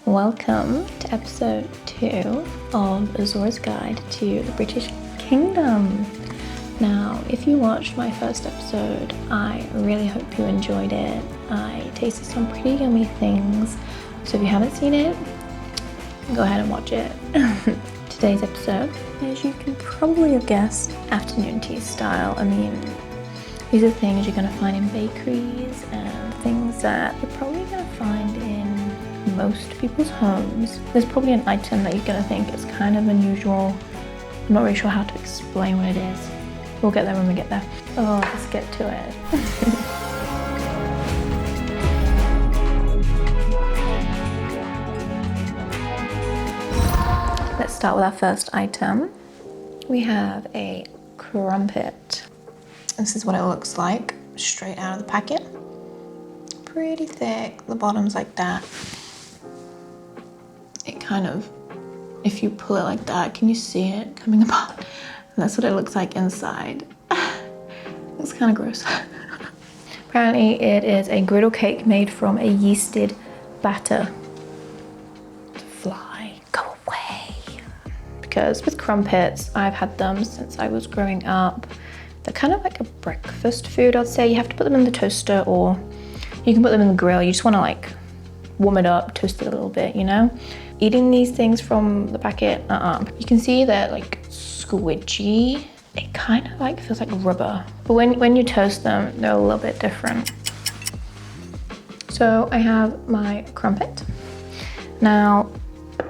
Welcome to episode 2 of Aozora's Guide to the British Kingdom. Now, if you watched my first episode, I really hope you enjoyed it. I tasted some pretty yummy things, so if you haven't seen it, go ahead and watch it. Today's episode, as you can probably have guessed, afternoon tea style. I mean, these are things you're going to find in bakeries and things that you're probably going to find in most people's homes. There's probably an item that you're going to think is kind of unusual. I'm not really sure how to explain what it is. We'll get there when we get there. Oh, let's get to it. Let's start with our first item. We have a crumpet. This is what it looks like straight out of the packet. Pretty thick, the bottom's like that. It kind of, if you pull it like that, can you see it coming apart? And that's what it looks like inside. It's kind of gross. Apparently it is a griddle cake made from a yeasted batter. Fly, go away. Because with crumpets, I've had them since I was growing up. They're kind of like a breakfast food, I'd say. You have to put them in the toaster or you can put them in the grill. You just want to like warm it up, toast it a little bit, you know? Eating these things from the packet, You can see they're like squidgy. It kind of like feels like rubber. But when you toast them, they're a little bit different. So I have my crumpet. Now,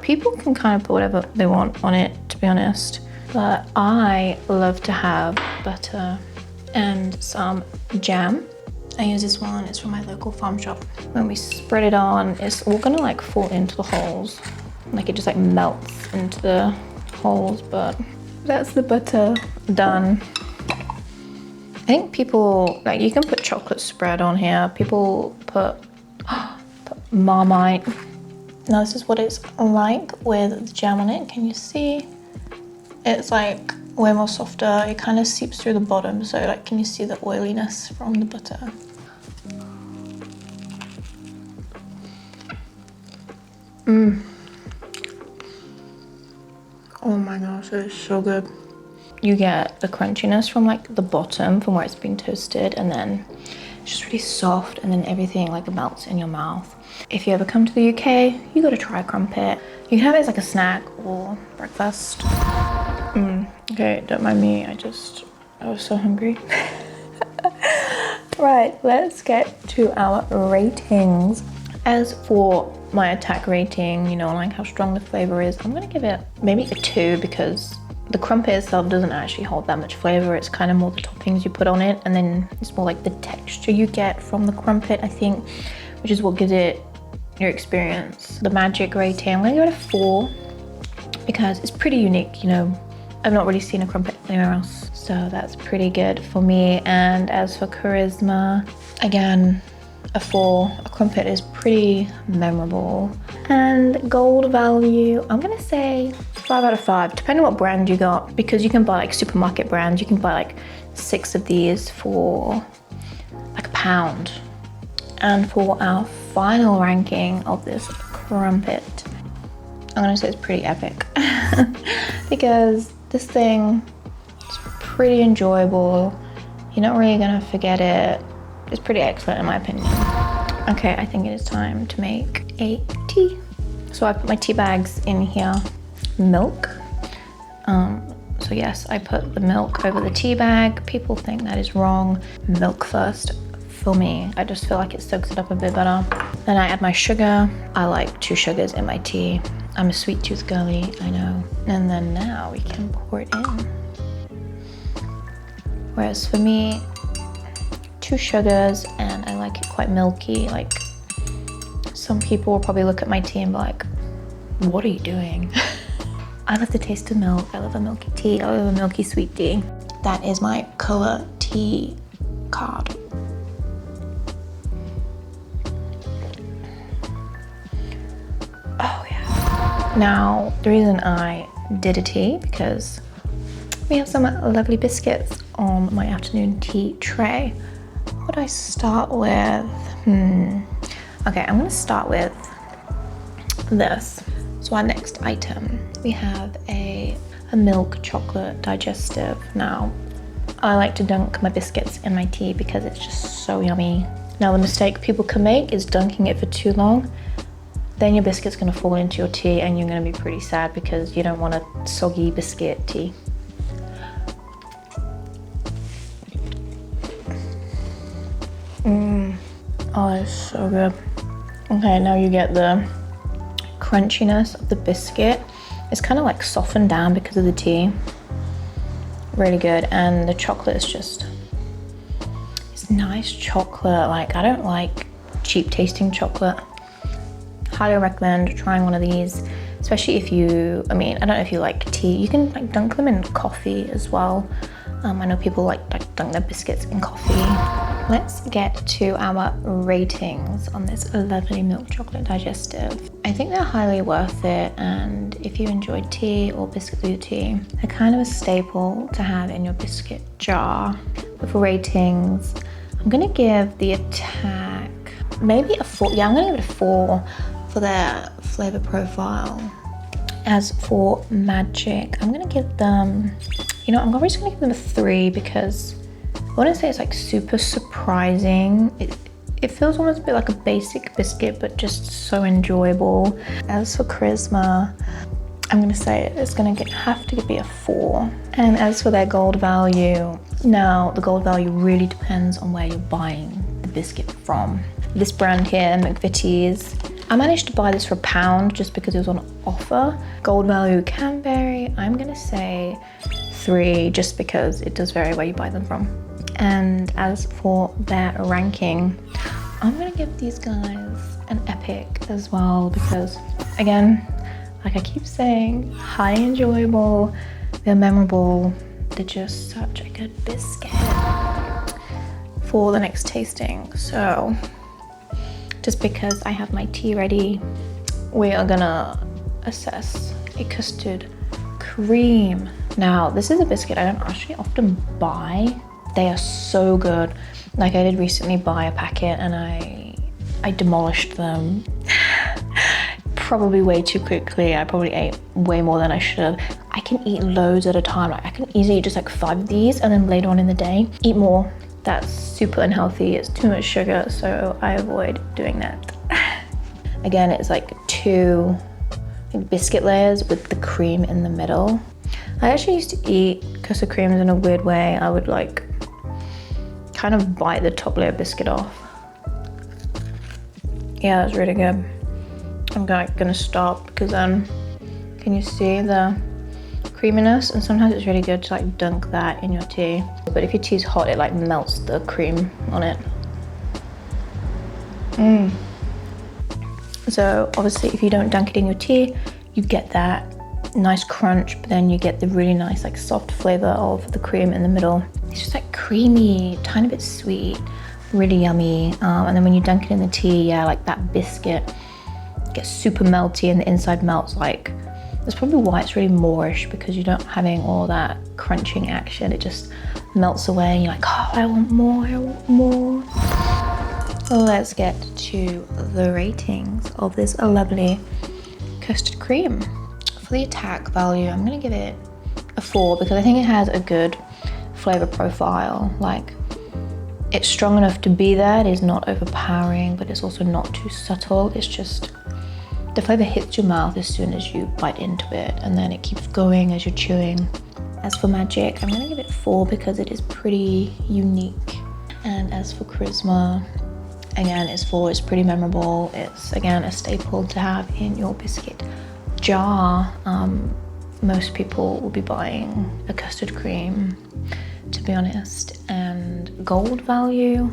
people can kind of put whatever they want on it, to be honest. But I love to have butter and some jam. I use this one, it's from my local farm shop. When we spread it on, it's all gonna like fall into the holes. Like it just like melts into the holes, but that's the butter done. I think people, like you can put chocolate spread on here. People put Marmite. Now this is what it's like with the jam on it. Can you see? It's like way more softer. It kind of seeps through the bottom. So like, can you see the oiliness from the butter? Oh my gosh, it is so good. You get the crunchiness from like the bottom from where it's been toasted, and then it's just really soft, and then everything like melts in your mouth. If you ever come to the UK, you gotta try a crumpet. You can have it as like a snack or breakfast. Okay, don't mind me, I was so hungry. Right, let's get to our ratings. As for my attack rating, you know, like how strong the flavor is, I'm gonna give it maybe a 2 because the crumpet itself doesn't actually hold that much flavor. It's kind of more the toppings you put on it, and then it's more like the texture you get from the crumpet, I think, which is what gives it your experience. The magic rating, I'm gonna give it a 4 because it's pretty unique, you know. I've not really seen a crumpet anywhere else, so that's pretty good for me. And as for charisma, again, a 4. A crumpet is pretty memorable. And gold value, I'm gonna say 5 out of 5, depending on what brand you got, because you can buy like supermarket brands. You can buy like 6 of these for like £1. And for our final ranking of this crumpet, I'm gonna say it's pretty epic because this thing is pretty enjoyable. You're not really gonna forget it. It's pretty excellent in my opinion. Okay, I think it is time to make a tea. So I put my tea bags in here. Milk. So yes, I put the milk over the tea bag. People think that is wrong. Milk first. For me, I just feel like it soaks it up a bit better. Then I add my sugar. I like 2 sugars in my tea. I'm a sweet tooth girly, I know. And then now we can pour it in. Whereas for me, 2 sugars, and I like it quite milky. Like, some people will probably look at my tea and be like, what are you doing? I love the taste of milk. I love a milky tea. I love a milky sweet tea. That is my colour tea card. Oh yeah. Now, the reason I did a tea, because we have some lovely biscuits on my afternoon tea tray. What would I start with? Okay, I'm gonna start with this. So our next item, we have a milk chocolate digestive. Now, I like to dunk my biscuits in my tea because it's just so yummy. Now, the mistake people can make is dunking it for too long. Then your biscuit's gonna fall into your tea and you're gonna be pretty sad because you don't want a soggy biscuit tea. Oh, it's so good. Okay, now you get the crunchiness of the biscuit. It's kind of like softened down because of the tea. Really good. And the chocolate is just, it's nice chocolate. Like, I don't like cheap tasting chocolate. Highly recommend trying one of these, especially if you, I don't know if you like tea. You can like dunk them in coffee as well. I know people like dunk their biscuits in coffee. Let's get to our ratings on this lovely milk chocolate digestive. I think they're highly worth it, and if you enjoy tea or biscuits with your tea, they're kind of a staple to have in your biscuit jar. But for ratings, I'm gonna give the Attack maybe a 4. Yeah, I'm gonna give it a 4 for their flavor profile. As for Magic, I'm gonna give them, I'm probably just gonna give them a 3 because I wouldn't say it's like super surprising. It feels almost a bit like a basic biscuit, but just so enjoyable. As for Charisma, I'm gonna say it's gonna have to be a 4. And as for their gold value, now the gold value really depends on where you're buying the biscuit from. This brand here, McVitie's, I managed to buy this for £1 just because it was on offer. Gold value can vary. I'm gonna say 3 just because it does vary where you buy them from. And as for their ranking, I'm gonna give these guys an epic as well because, again, like I keep saying, highly enjoyable, they're memorable, they're just such a good biscuit. For the next tasting, so just because I have my tea ready, we are gonna assess a custard cream. Now, this is a biscuit I don't actually often buy. They are so good. Like, I did recently buy a packet and I demolished them probably way too quickly. I probably ate way more than I should have. I can eat loads at a time. Like, I can easily eat just like 5 of these and then later on in the day eat more. That's super unhealthy. It's too much sugar, so I avoid doing that. Again, it's like 2 biscuit layers with the cream in the middle. I actually used to eat custard creams in a weird way. I would like kind of bite the top layer biscuit off. Yeah, that's really good. I'm gonna stop because then can you see the creaminess? And sometimes it's really good to like dunk that in your tea. But if your tea's hot, it like melts the cream on it. So obviously if you don't dunk it in your tea, you get that nice crunch, but then you get the really nice like soft flavor of the cream in the middle. It's just like creamy, tiny bit sweet, really yummy. And then when you dunk it in the tea, yeah, like that biscuit gets super melty and the inside melts. Like, that's probably why it's really moreish, because you're not having all that crunching action. It just melts away and you're like, oh, I want more, I want more. So let's get to the ratings of this lovely custard cream. For the Attack value, I'm gonna give it a 4 because I think it has a good flavor profile. Like, it's strong enough to be there. It is not overpowering, but it's also not too subtle. It's just, the flavor hits your mouth as soon as you bite into it, and then it keeps going as you're chewing. As for Magic, I'm gonna give it 4 because it is pretty unique. And as for Charisma, again, it's 4, it's pretty memorable. It's, again, a staple to have in your biscuit jar. Most people will be buying a custard cream, to be honest. And gold value,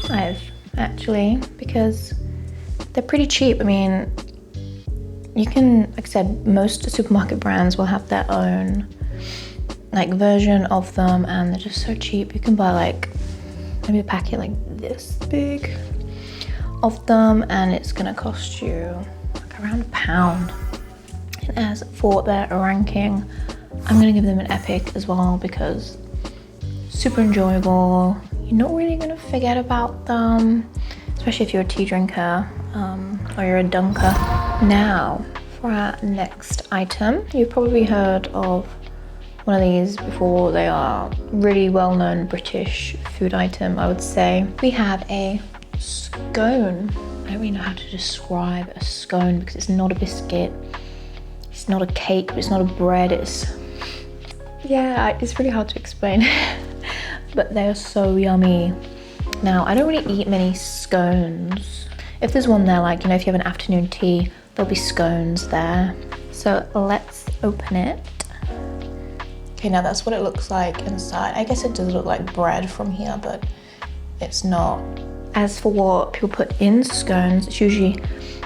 I've actually, because they're pretty cheap. I mean, you can, like I said, most supermarket brands will have their own like version of them, and they're just so cheap. You can buy like maybe a packet like this big of them, and it's gonna cost you like around £1. And as for their ranking, I'm gonna give them an epic as well because super enjoyable. You're not really gonna forget about them, especially if you're a tea drinker or you're a dunker. Now, for our next item, you've probably heard of one of these before. They are really well-known British food item, I would say. We have a scone. I don't really know how to describe a scone because it's not a biscuit, it's not a cake, but it's not a bread. It's really hard to explain, but they're so yummy. Now, I don't really eat many scones. If there's one there, like, you know, if you have an afternoon tea, there'll be scones there. So let's open it. Okay, now that's what it looks like inside. I guess it does look like bread from here, but it's not. As for what people put in scones, it's usually,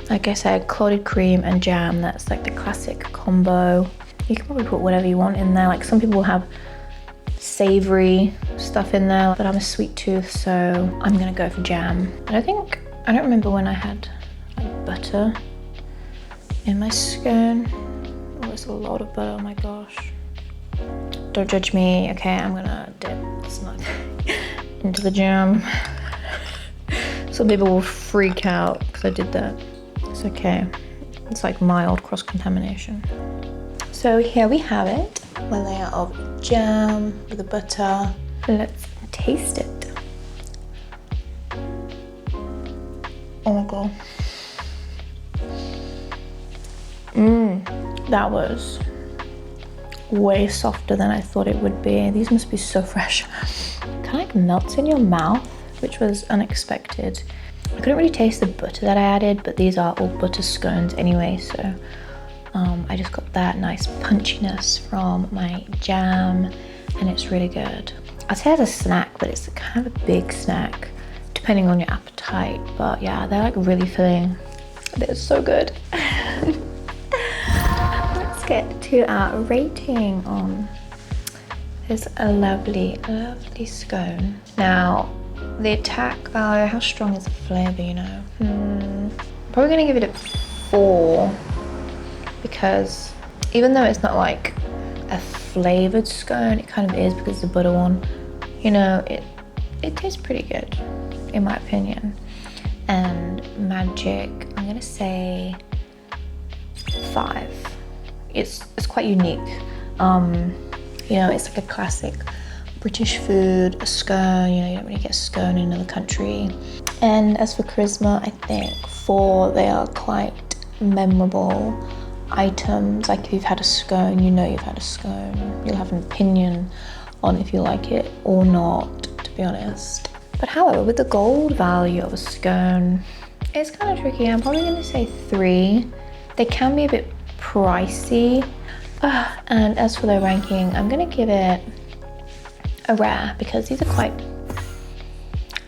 like I said, clotted cream and jam. That's like the classic combo. You can probably put whatever you want in there. Like some people have savory stuff in there, but I'm a sweet tooth, so I'm gonna go for jam. I don't remember when I had like butter in my scone. Oh, it's a lot of butter, oh my gosh. Don't judge me. Okay, I'm gonna dip this much into the jam. Some people will freak out because I did that. It's okay. It's like mild cross-contamination. So here we have it. A layer of jam with the butter. Let's taste it. Oh my god. That was way softer than I thought it would be. These must be so fresh. Kind of like melts in your mouth, which was unexpected. I couldn't really taste the butter that I added, but these are all butter scones anyway, so I just got that nice punchiness from my jam, and it's really good. I'd say as a snack, but it's kind of a big snack, depending on your appetite. But yeah, they're like really filling. They're so good. Let's get to our rating on this lovely, lovely scone. Now, the attack value, how strong is the flavor, you know? Probably gonna give it a 4, because even though it's not like a flavored scone, it kind of is because the butter one, you know, it tastes pretty good, in my opinion. And magic, I'm gonna say 5. It's quite unique. You know, it's like a classic British food, a scone, you know, you don't really get a scone in another country. And as for charisma, I think 4, they are quite memorable items. Like if you've had a scone, you know you've had a scone. You'll have an opinion on if you like it or not, to be honest. But however, with the gold value of a scone, it's kind of tricky. I'm probably gonna say 3. They can be a bit pricey. And as for their ranking, I'm gonna give it a rare, because these are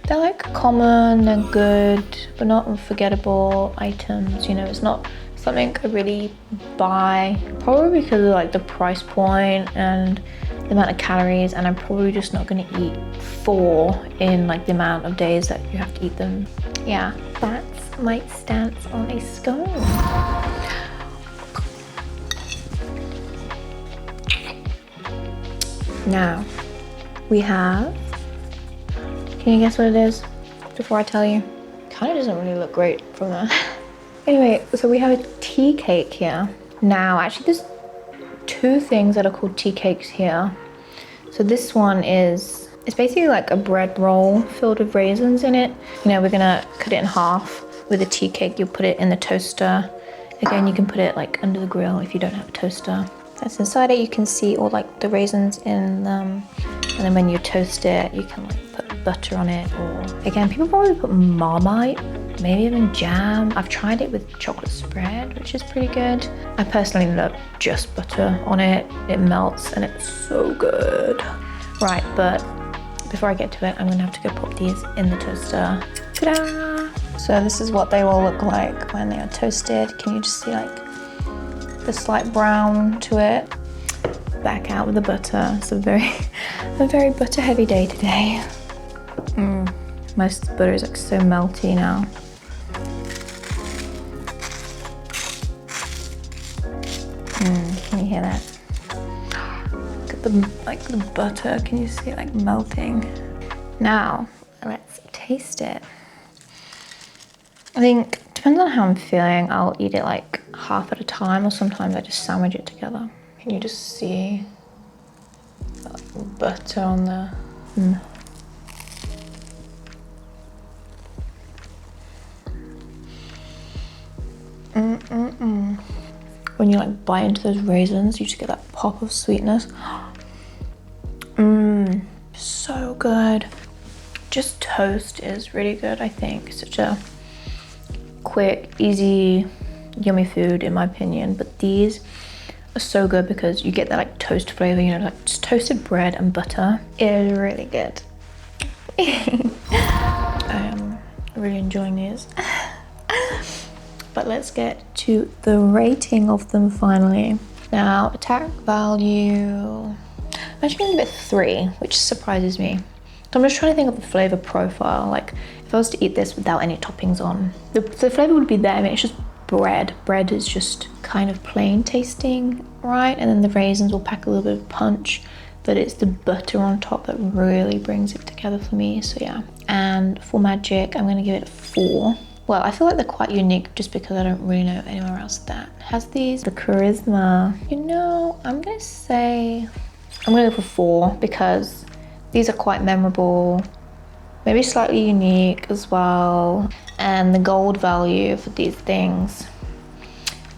they're like common, they're good, but not unforgettable items. You know, it's not something I really buy, probably because of like the price point and the amount of calories, and I'm probably just not gonna eat 4 in like the amount of days that you have to eat them. Yeah, that's my stance on a scone. Now, we have, can you guess what it is before I tell you? Kind of doesn't really look great from there. Anyway, so we have a tea cake here. Now, actually there's 2 things that are called tea cakes here. So this one is, it's basically like a bread roll filled with raisins in it. You know, we're gonna cut it in half. With a tea cake, you'll put it in the toaster. Again, you can put it like under the grill if you don't have a toaster. That's inside it. You can see all like the raisins in them. And then when you toast it, you can like put butter on it, or again, people probably put Marmite, maybe even jam. I've tried it with chocolate spread, which is pretty good. I personally love just butter on it. It melts and it's so good. Right, but before I get to it, I'm gonna have to go pop these in the toaster. Ta-da! So this is what they will look like when they are toasted. Can you just see like the slight brown to it? Back out with the butter. It's a very butter heavy day today. Most of the butter is like so melty now. Can you hear that? Look at the butter. Can you see it like melting? Now let's taste it. I think, to Depends on how I'm feeling. I'll eat it like half at a time, or sometimes I just sandwich it together. Can you just see that butter on there? When you like bite into those raisins, you just get that pop of sweetness. So good. Just toast is really good, I think. Such a quick, easy, yummy food in my opinion. But these are so good because you get that like toast flavor, you know, like just toasted bread and butter. It is really good. I am really enjoying these. But let's get to the rating of them finally. Now, attack value, I'm actually gonna give it 3, which surprises me. So I'm just trying to think of the flavor profile. Like if I was to eat this without any toppings on, the flavor would be there. I mean, it's just bread. Bread is just kind of plain tasting, right? And then the raisins will pack a little bit of punch, but it's the butter on top that really brings it together for me. So yeah. And for magic, I'm gonna give it a 4. Well, I feel like they're quite unique just because I don't really know anywhere else that has these. The charisma, you know, I'm gonna go for 4 because these are quite memorable, maybe slightly unique as well. And the gold value for these things,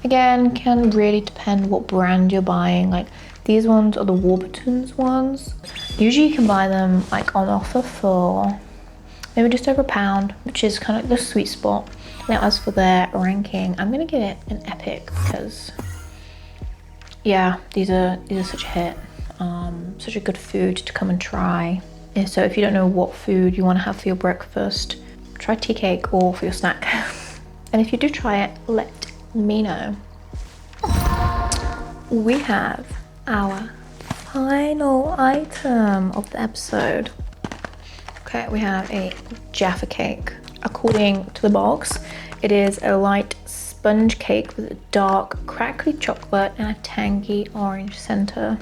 again, can really depend what brand you're buying. Like these ones are the Warburton's ones. Usually you can buy them like on offer for maybe just over £1, which is kind of like the sweet spot. Now as for their ranking, I'm gonna give it an epic because yeah, these are such a hit. Such a good food to come and try. Yeah, so if you don't know what food you want to have for your breakfast, try tea cake or for your snack. And if you do try it, let me know. We have our final item of the episode. Okay, we have a Jaffa cake. According to the box, it is a light sponge cake with a dark crackly chocolate and a tangy orange center.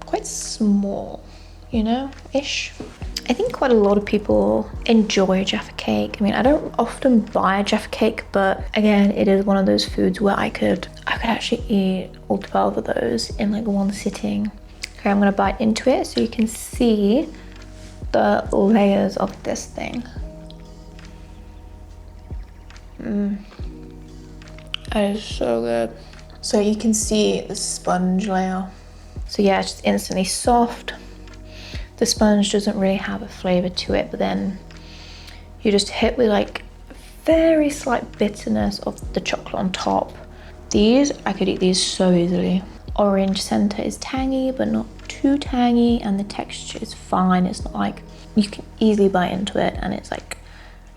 Quite small, you know, ish. I think quite a lot of people enjoy Jaffa cake. I mean, I don't often buy a Jaffa cake, but again, it is one of those foods where I could actually eat all 12 of those in like one sitting. Okay, I'm gonna bite into it so you can see the layers of this thing. That is so good. So you can see the sponge layer. So yeah, it's just instantly soft. The sponge doesn't really have a flavor to it, but then you just hit with like very slight bitterness of the chocolate on top. These, I could eat these so easily. Orange center is tangy, but not too tangy, and the texture is fine. It's not like, you can easily bite into it and it's like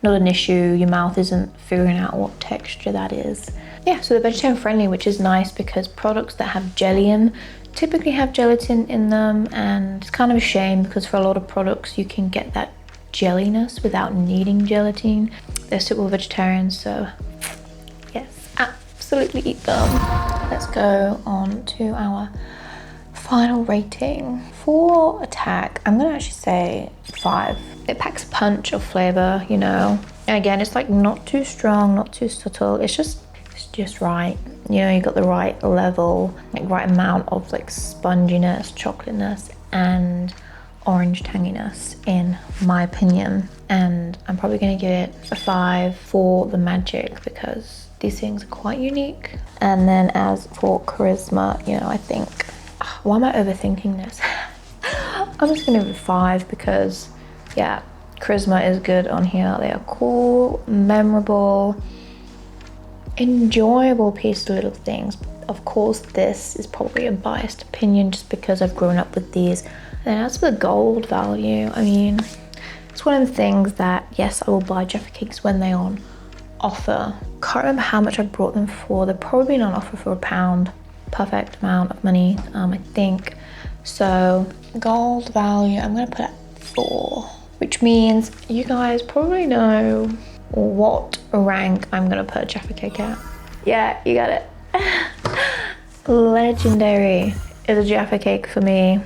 not an issue. Your mouth isn't figuring out what texture that is. Yeah, so they're vegetarian friendly, which is nice because products that have jelly in typically have gelatin in them, and it's kind of a shame because for a lot of products you can get that jelliness without needing gelatin. They're suitable vegetarians, so yes, absolutely eat them. Let's go on to our final rating. For attack, I'm gonna actually say 5. It packs a punch of flavor, you know. And again, it's like not too strong, not too subtle. It's just right. You know, you got the right level, like right amount of like sponginess, chocolateness, and orange tanginess in my opinion. And I'm probably gonna give it a 5 for the magic because these things are quite unique. And then as for charisma, you know, I think, why am I overthinking this? I'm just gonna give it a 5 because yeah, charisma is good on here. They are cool, memorable, enjoyable piece of little things. Of course, this is probably a biased opinion just because I've grown up with these. And as for the gold value, I mean, it's one of the things that, yes, I will buy Jaffa cakes when they're on offer. Can't remember how much I brought them for. They're probably on offer for £1. Perfect amount of money, I think. So gold value, I'm gonna put at 4, which means you guys probably know what rank I'm gonna put Jaffa cake at. Yeah, you got it. Legendary is a Jaffa cake for me.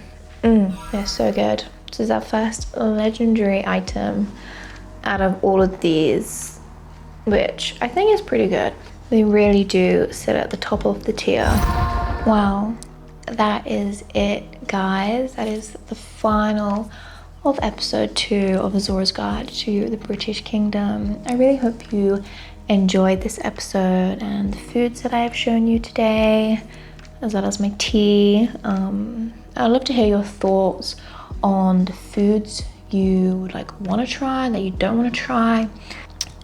They're so good. This is our first legendary item out of all of these. which I think is pretty good. They really do sit at the top of the tier. Wow, that is it, guys. That is the final of episode 2 of Aozora's Guide to the British Kingdom. I really hope you enjoyed this episode and the foods that I have shown you today, as well as my tea. I'd love to hear your thoughts on the foods you would like want to try, that you don't want to try.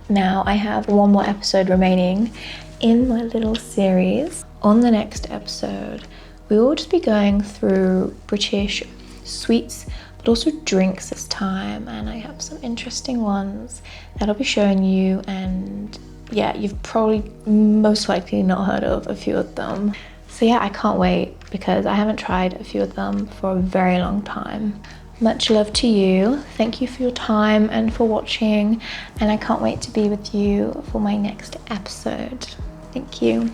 Now I have one more episode remaining in my little series. On the next episode, we will just be going through British sweets, but also drinks this time, and I have some interesting ones that I'll be showing you, and yeah, you've probably most likely not heard of a few of them. So yeah, I can't wait because I haven't tried a few of them for a very long time. Much love to you. Thank you for your time and for watching, and I can't wait to be with you for my next episode. Thank you.